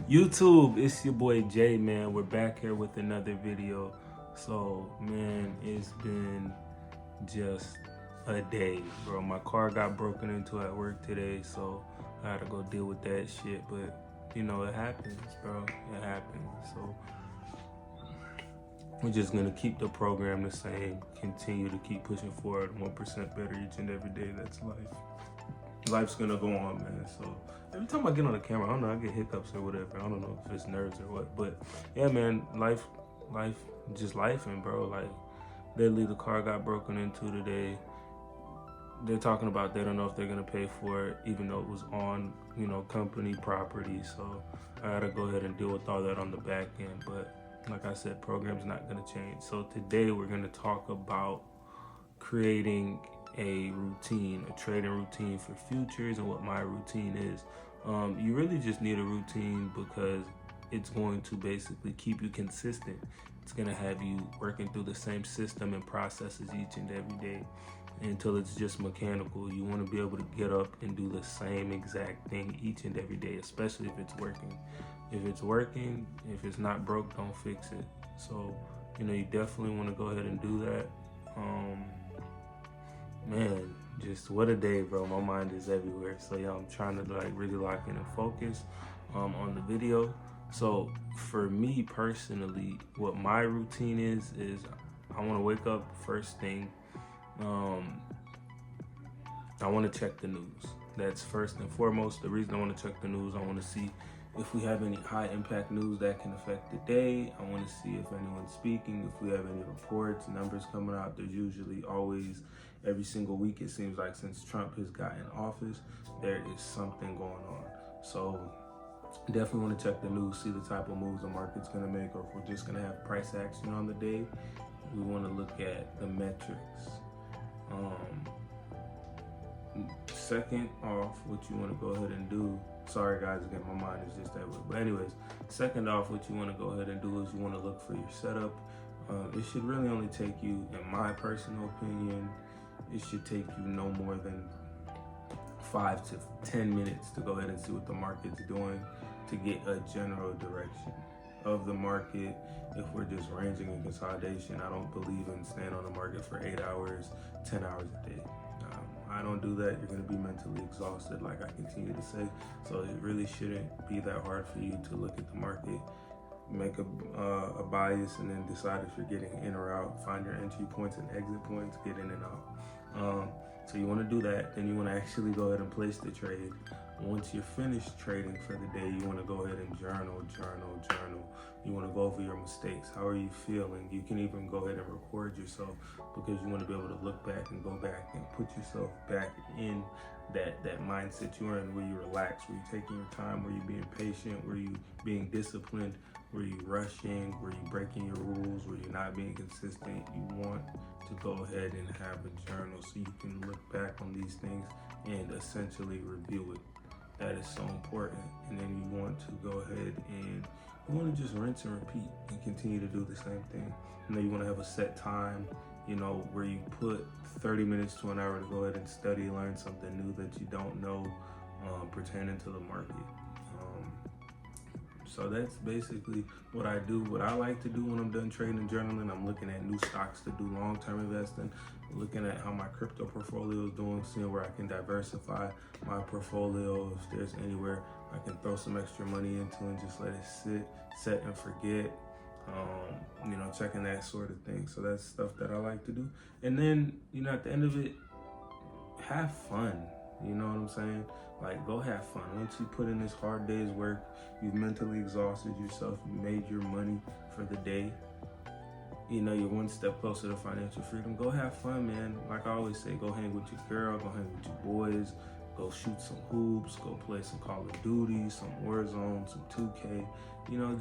YouTube, it's your boy Jay, man. We're back here with another video. So, man, it's been just a day, bro. My car got broken into at work today, so I had to go deal with that shit. But, it happens, bro. It happens. So, we're just gonna keep the program the same, continue to keep pushing forward 1% better each and every day. That's life. Life's gonna go on, man. So every time I get on the camera, I don't know, I get hiccups or whatever. I don't know if it's nerves or what, but yeah, man, life, just life, and bro, like, literally the car got broken into today. They're talking about they don't know if they're gonna pay for it, even though it was on, company property. So I gotta go ahead and deal with all that on the back end. But like I said, program's not gonna change. So today we're gonna talk about creating a routine, a trading routine for futures, and what my routine is. You really just need a routine because it's going to basically keep you consistent. It's going to have you working through the same system and processes each and every day until it's just mechanical. You want to be able to get up and do the same exact thing each and every day, especially if it's working. If it's working, if it's not broke, don't fix it. So, you definitely want to go ahead and do that. Man, just what a day, bro. My mind is everywhere. So yeah, I'm trying to like really lock in and focus on the video. So for me personally, what my routine is I want to wake up first thing. Um, I want to check the news. That's first and foremost. The reason I want to check the news, I want to see if we have any high impact news that can affect the day. I want to see if anyone's speaking, if we have any reports, numbers coming out. There's usually always, every single week, it seems like since Trump has gotten in office, there is something going on. So definitely want to check the news, see the type of moves the market's going to make, or if we're just going to have price action on the day. We want to look at the metrics. Second off, what you want to go ahead and do, sorry guys, again, my mind is just that way, but anyways, second off, what you want to go ahead and do is you want to look for your setup. It should really only take you, in my personal opinion, it should take you no more than 5 to 10 minutes to go ahead and see what the market's doing, to get a general direction of the market. If we're just ranging in consolidation, I don't believe in staying on the market for 8 hours, 10 hours a day. I don't do that. You're going to be mentally exhausted, like I continue to say. So it really shouldn't be that hard for you to look at the market, make a bias, and then decide if you're getting in or out, find your entry points and exit points, get in and out. So you want to do that. Then you want to actually go ahead and place the trade. Once you're finished trading for the day, you want to go ahead and journal. You want to go over your mistakes. How are you feeling? You can even go ahead and record yourself, because you want to be able to look back and go back and put yourself back in that mindset you are in, where you relax, where you're taking your time, where you're being patient, where you being disciplined, where you rushing, where you breaking your rules, where you're not being consistent. You want to go ahead and have a journal so you can look back on these things and essentially review it. That is so important. And then you want to go ahead and you want to just rinse and repeat and continue to do the same thing. You know, you want to have a set time, where you put 30 minutes to an hour to go ahead and study, learn something new that you don't know pertaining to the market. So that's basically what I do. What I like to do when I'm done trading and journaling, I'm looking at new stocks to do long-term investing, looking at how my crypto portfolio is doing, seeing where I can diversify my portfolio. If there's anywhere I can throw some extra money into and just let it sit, set and forget. Checking that sort of thing. So that's stuff that I like to do. And then, at the end of it, have fun. You know what I'm saying? Like, go have fun. Once you put in this hard day's work, you've mentally exhausted yourself, you made your money for the day, you're one step closer to financial freedom. Go have fun, man. Like I always say, go hang with your girl, go hang with your boys, go shoot some hoops, go play some Call of Duty, some Warzone, some 2K.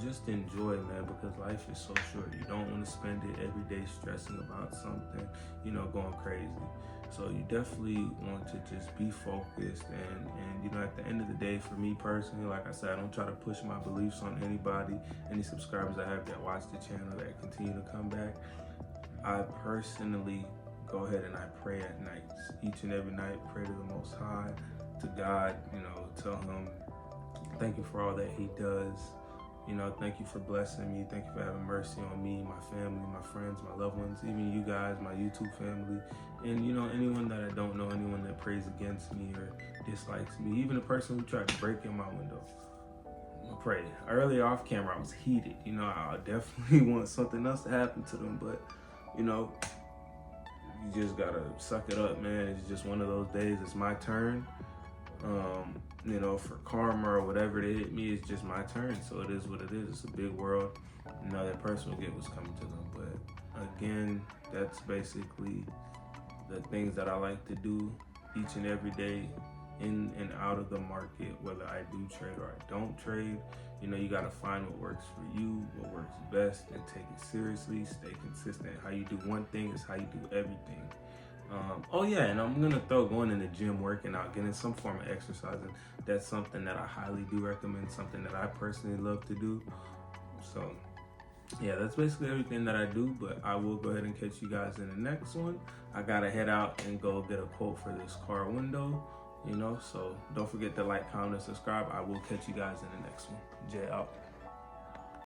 Just enjoy, man, because life is so short. You don't want to spend it every day stressing about something, going crazy. So you definitely want to just be focused, and at the end of the day, for me personally, like I said, I don't try to push my beliefs on anybody, any subscribers I have that watch the channel that continue to come back. I personally go ahead and I pray at nights. Each and every night, pray to the Most High, to God, tell him thank you for all that he does. You know, thank you for blessing me. Thank you for having mercy on me, my family, my friends, my loved ones, even you guys, my YouTube family. And, you know, anyone that I don't know, anyone that prays against me or dislikes me, even the person who tried to break in my window. I pray. Earlier off camera, I was heated. You know, I definitely want something else to happen to them. But, you know, you just got to suck it up, man. It's just one of those days. It's my turn. You know, for karma or whatever they hit me, it's just my turn. So it is what it is. It's a big world. You know, that person will get what's coming to them. But again, that's basically the things that I like to do each and every day in and out of the market, whether I do trade or I don't trade. You know, you got to find what works for you, what works best, and take it seriously, stay consistent. How you do one thing is how you do everything. Oh yeah, and I'm gonna throw going in the gym, working out, getting some form of exercising. That's something that I highly do recommend, something that I personally love to do. So yeah, that's basically everything that I do, but I will go ahead and catch you guys in the next one. I gotta head out and go get a quote for this car window, you know, so don't forget to like, comment, and subscribe. I will catch you guys in the next one. Jay out.